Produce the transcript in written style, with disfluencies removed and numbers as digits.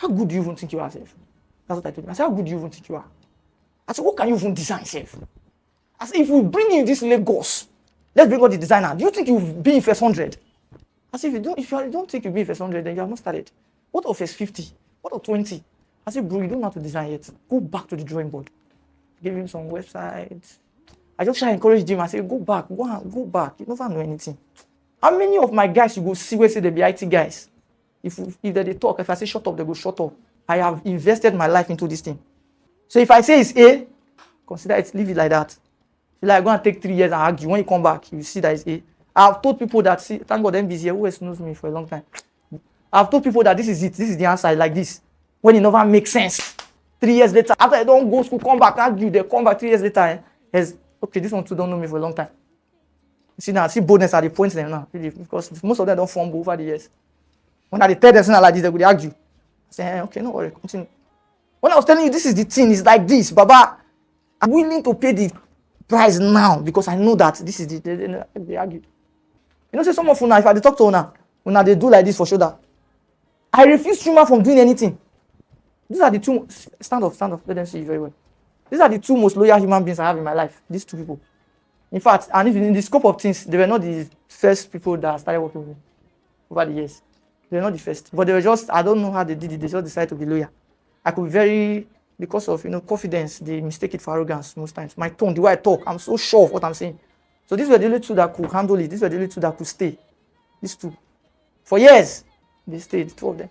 how good do you even think you are, self? That's what I told him. I said, how good do you even think you are? I said, what can you even design, self? I said, if we bring you in this Lagos, let's bring out the designer. Do you think you'll be in first 100? I said, if you don't think you'll be in first 100, then you have not started. What of first 50? What of 20? I said, bro, you don't know how to design yet. Go back to the drawing board. Give him some websites. I just try to encourage him. I say, go back. You never know anything. How many of my guys you go see where say they be IT guys? If they talk, if I say shut up, they go shut up. I have invested my life into this thing. So if I say it's A, consider it, leave it like that. If like, go and take 3 years and argue. When you come back, you see that it's A. I've told people that, see, thank God MB's here, who else knows me for a long time. I've told people that this is it, this is the answer, like this. When it never makes sense. 3 years later, after I don't go school, come back, argue, they come back 3 years later. Okay, this one too don't know me for a long time. You see now, see boldness at the points there now. Really, because most of them don't fumble over the years. When I tell them like this, they would argue. I say, okay, no worry, continue. When I was telling you this is the thing, it's like this, Baba, I'm willing to pay the price now because I know that this is they argue. You know, say some of una, if I talk to una they do like this for shoulder. I refuse Chuma from doing anything. These are the two, stand up, let them see you very well. These are the two most loyal human beings I have in my life, these two people. In fact, and if in the scope of things, they were not the first people that started working with me over the years. They were not the first, but they were just, I don't know how they did it, they just decided to be loyal. I could be very, because of, confidence, they mistake it for arrogance most times. My tone, the way I talk, I'm so sure of what I'm saying. So these were the only two that could handle it, these were the only two that could stay. These two. For years, they stayed, two of them.